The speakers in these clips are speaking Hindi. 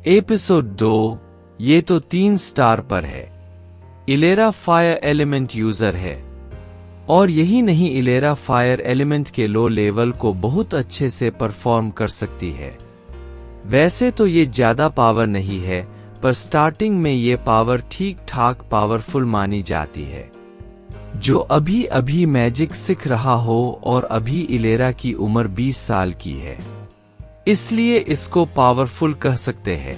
एपिसोड 2, ये तो 3 स्टार पर है। इलेरा फायर एलिमेंट यूजर है, और यही नहीं, इलेरा फायर एलिमेंट के लो लेवल को बहुत अच्छे से परफॉर्म कर सकती है। वैसे तो ये ज्यादा पावर नहीं है, पर स्टार्टिंग में ये पावर ठीक ठाक पावरफुल मानी जाती है। जो अभी अभी मैजिक सीख रहा हो और अभी इलेरा की उम्र 20 साल की है, इसलिए इसको पावरफुल कह सकते हैं।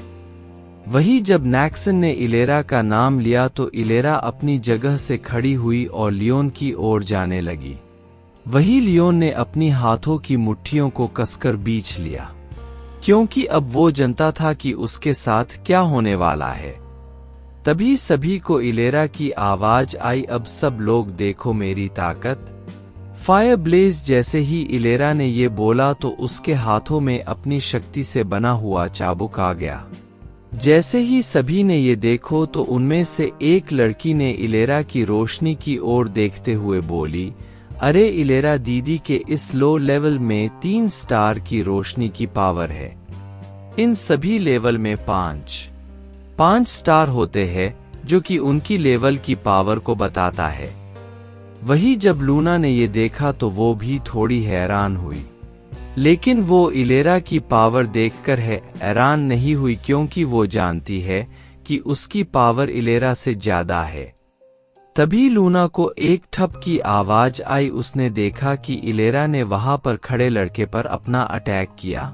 वही जब नैक्सन ने इलेरा का नाम लिया तो इलेरा अपनी जगह से खड़ी हुई और लियोन की ओर जाने लगी। वही लियोन ने अपनी हाथों की मुट्ठियों को कसकर बींच लिया, क्योंकि अब वो जानता था कि उसके साथ क्या होने वाला है। तभी सभी को इलेरा की आवाज आई, अब सब लोग देखो मेरी ताकत। Fire blaze. जैसे ही इलेरा ने ये बोला तो उसके हाथों में अपनी शक्ति से बना हुआ चाबुक आ गया। जैसे ही सभी ने ये देखो तो उनमें से एक लड़की ने इलेरा की रोशनी की ओर देखते हुए बोली, अरे इलेरा दीदी के इस लो लेवल में 3 स्टार की रोशनी की पावर है। इन सभी लेवल में 5 स्टार होते हैं, जो कि उनकी लेवल की पावर को बताता है। वही जब लूना ने ये देखा तो वो भी थोड़ी हैरान हुई, लेकिन वो इलेरा की पावर देखकर हैरान नहीं हुई, क्योंकि वो जानती है कि उसकी पावर इलेरा से ज्यादा है। तभी लूना को एक ठप की आवाज आई। उसने देखा कि इलेरा ने वहां पर खड़े लड़के पर अपना अटैक किया।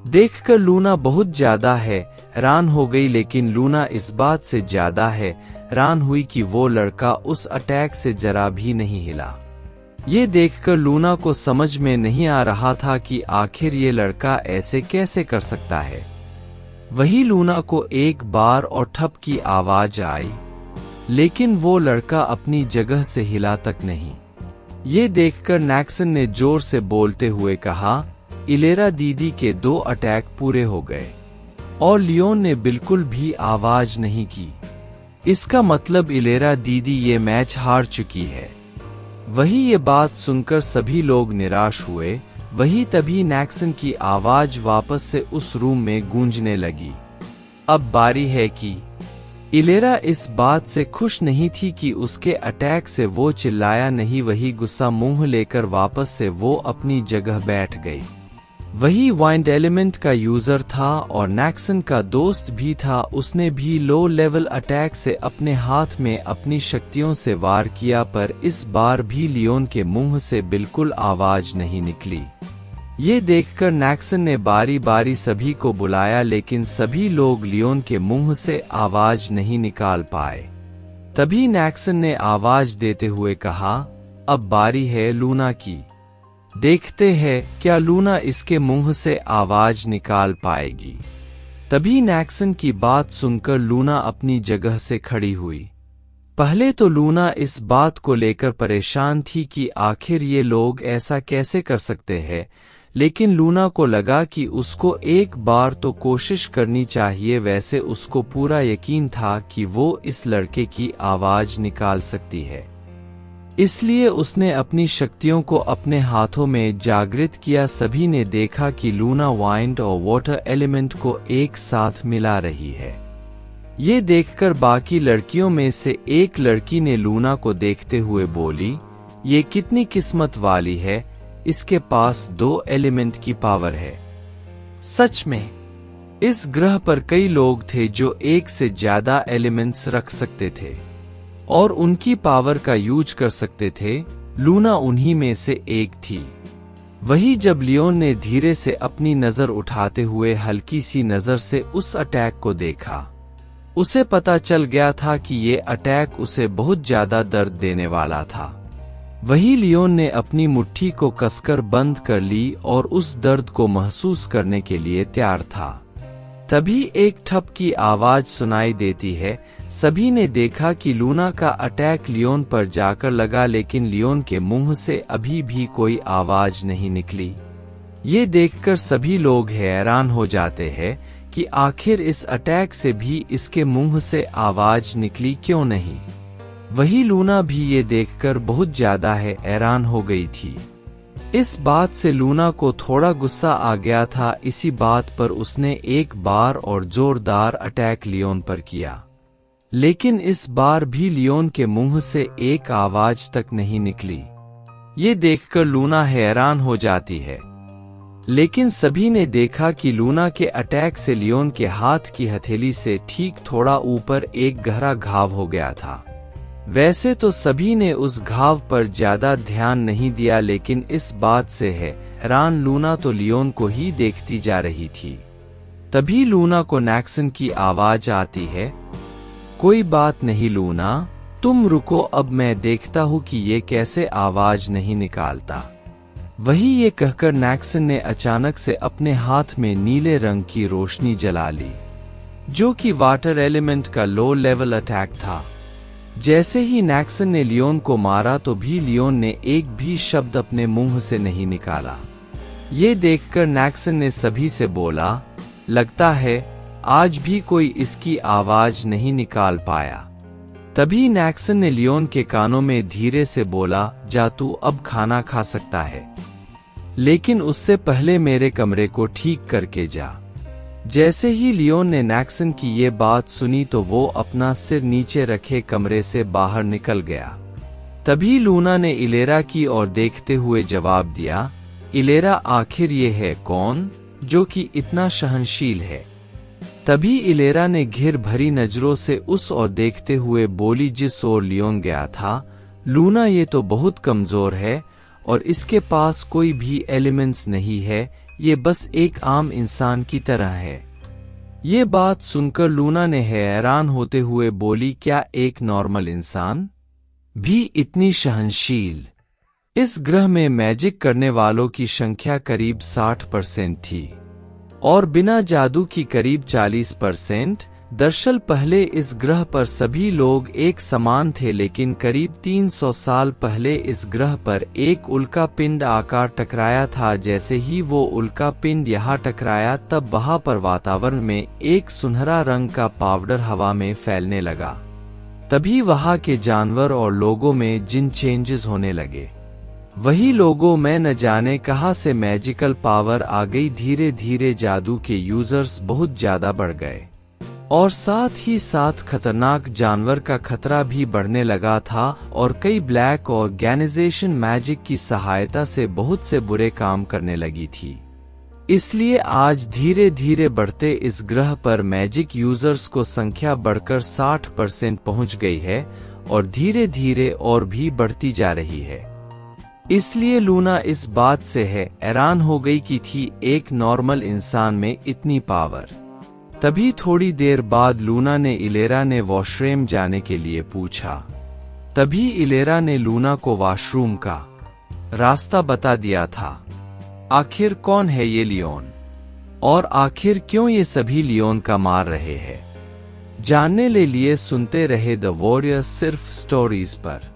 देखकर लूना बहुत ज्यादा हैरान हो गई, लेकिन लूना इस बात से ज्यादा हैरान हुई कि वो लड़का उस अटैक से जरा भी नहीं हिला। ये देखकर लूना को समझ में नहीं आ रहा था कि आखिर ये लड़का ऐसे कैसे कर सकता है। वही लूना को एक बार और ठप की आवाज आई, लेकिन वो लड़का अपनी जगह से हिला तक नहीं। ये देखकर नैक्सन ने जोर से बोलते हुए कहा, इलेरा दीदी के 2 अटैक पूरे हो गए और लियोन ने बिल्कुल भी आवाज नहीं की। इसका मतलब इलेरा दीदी ये मैच हार चुकी है। वही ये बात सुनकर सभी लोग निराश हुए। वही तभी नैक्सन की आवाज वापस से उस रूम में गूंजने लगी। अब बारी है कि इलेरा इस बात से खुश नहीं थी कि उसके अटैक से वो चिल्लाया नहीं। वही गुस्सा मुंह लेकर वापस से वो अपनी जगह बैठ गई। वही वाइंड एलिमेंट का यूजर था और नैक्सन का दोस्त भी था। उसने भी लो लेवल अटैक से अपने हाथ में अपनी शक्तियों से वार किया, पर इस बार भी लियोन के मुंह से बिल्कुल आवाज नहीं निकली। ये देखकर नैक्सन ने बारी बारी सभी को बुलाया, लेकिन सभी लोग लियोन के मुंह से आवाज नहीं निकाल पाए। तभी नैक्सन ने आवाज देते हुए कहा, अब बारी है लूना की। देखते हैं क्या लूना इसके मुंह से आवाज निकाल पाएगी। तभी नैक्सन की बात सुनकर लूना अपनी जगह से खड़ी हुई। पहले तो लूना इस बात को लेकर परेशान थी कि आखिर ये लोग ऐसा कैसे कर सकते हैं, लेकिन लूना को लगा कि उसको एक बार तो कोशिश करनी चाहिए। वैसे उसको पूरा यकीन था कि वो इस लड़के की आवाज निकाल सकती है, इसलिए उसने अपनी शक्तियों को अपने हाथों में जागृत किया। सभी ने देखा कि लूना वाइंड और वाटर एलिमेंट को एक साथ मिला रही है। ये देखकर बाकी लड़कियों में से एक लड़की ने लूना को देखते हुए बोली, ये कितनी किस्मत वाली है, इसके पास 2 एलिमेंट की पावर है। सच में इस ग्रह पर कई लोग थे जो एक से ज्यादा एलिमेंट्स रख सकते थे और उनकी पावर का यूज कर सकते थे। लूना उन्हीं में से एक थी। वही जब लियोन ने धीरे से अपनी नजर उठाते हुए हल्की सी नजर से उस अटैक को देखा, उसे पता चल गया था कि ये अटैक उसे बहुत ज्यादा दर्द देने वाला था। वही लियोन ने अपनी मुट्ठी को कसकर बंद कर ली और उस दर्द को महसूस करने के लिए तैयार था। तभी एक ठप की आवाज सुनाई देती है। सभी ने देखा कि लूना का अटैक लियोन पर जाकर लगा, लेकिन लियोन के मुंह से अभी भी कोई आवाज नहीं निकली। ये देखकर सभी लोग हैरान हो जाते हैं कि आखिर इस अटैक से भी इसके मुंह से आवाज निकली क्यों नहीं। वही लूना भी ये देखकर बहुत ज्यादा हैरान हो गई थी। इस बात से लूना को थोड़ा गुस्सा आ गया था। इसी बात पर उसने एक बार और जोरदार अटैक लियोन पर किया, लेकिन इस बार भी लियोन के मुंह से एक आवाज तक नहीं निकली। ये देखकर लूना हैरान हो जाती है, लेकिन सभी ने देखा कि लूना के अटैक से लियोन के हाथ की हथेली से ठीक थोड़ा ऊपर एक गहरा घाव हो गया था। वैसे तो सभी ने उस घाव पर ज्यादा ध्यान नहीं दिया, लेकिन इस बात से हैरान लूना तो लियोन को ही देखती जा रही थी। तभी लूना को नैक्सन की आवाज आती है, कोई बात नहीं लूना, तुम रुको, अब मैं देखता हूँ कि ये कैसे आवाज नहीं निकालता। वही ये कहकर नैक्सन ने अचानक से अपने हाथ में नीले रंग की रोशनी जला ली, जो कि वाटर एलिमेंट का लो लेवल अटैक था। जैसे ही नैक्सन ने लियोन को मारा तो भी लियोन ने एक भी शब्द अपने मुंह से नहीं निकाला। ये देखकर नैक्सन ने सभी से बोला, लगता है आज भी कोई इसकी आवाज नहीं निकाल पाया। तभी नैक्सन ने लियोन के कानों में धीरे से बोला, जा तू अब खाना खा सकता है, लेकिन उससे पहले मेरे कमरे को ठीक करके जा। जैसे ही लियोन ने नैक्सन की ये बात सुनी तो वो अपना सिर नीचे रखे कमरे से बाहर निकल गया। तभी लूना ने इलेरा की ओर देखते हुए जवाब दिया, इलेरा आखिर ये है कौन जो कि इतना सहनशील है? तभी इलेरा ने घिर भरी नजरों से उस ओर देखते हुए बोली, जिस ओर लियोन गया था, लूना ये तो बहुत कमजोर है और इसके पास कोई भी एलिमेंट्स नहीं है, ये बस एक आम इंसान की तरह है। ये बात सुनकर लूना ने हैरान होते हुए बोली, क्या एक नॉर्मल इंसान भी इतनी सहनशील? इस ग्रह में मैजिक करने वालों की संख्या करीब 60% थी और बिना जादू की करीब 40%। दरअसल पहले इस ग्रह पर सभी लोग एक समान थे, लेकिन करीब 300 साल पहले इस ग्रह पर एक उल्का पिंड आकर टकराया था। जैसे ही वो उल्का पिंड यहाँ टकराया तब वहाँ पर वातावरण में एक सुनहरा रंग का पाउडर हवा में फैलने लगा। तभी वहाँ के जानवर और लोगों में जिन चेंजेस होने लगे, वही लोगों में न जाने कहाँ से मैजिकल पावर आ गई। धीरे धीरे जादू के यूजर्स बहुत ज्यादा बढ़ गए और साथ ही साथ खतरनाक जानवर का खतरा भी बढ़ने लगा था और कई ब्लैक ऑर्गेनाइजेशन मैजिक की सहायता से बहुत से बुरे काम करने लगी थी। इसलिए आज धीरे धीरे बढ़ते इस ग्रह पर मैजिक यूजर्स को संख्या बढ़कर 60% पहुंच गई है और धीरे धीरे और भी बढ़ती जा रही है। इसलिए लूना इस बात से हैरान हो गई कि थी एक नॉर्मल इंसान में इतनी पावर। तभी थोड़ी देर बाद लूना ने इलेरा ने वॉशरूम जाने के लिए पूछा। तभी इलेरा ने लूना को वॉशरूम का रास्ता बता दिया था। आखिर कौन है ये लियोन और आखिर क्यों ये सभी लियोन का मार रहे हैं? जानने ले लिए सुनते रहे द वॉरियर्स सिर्फ स्टोरीज पर।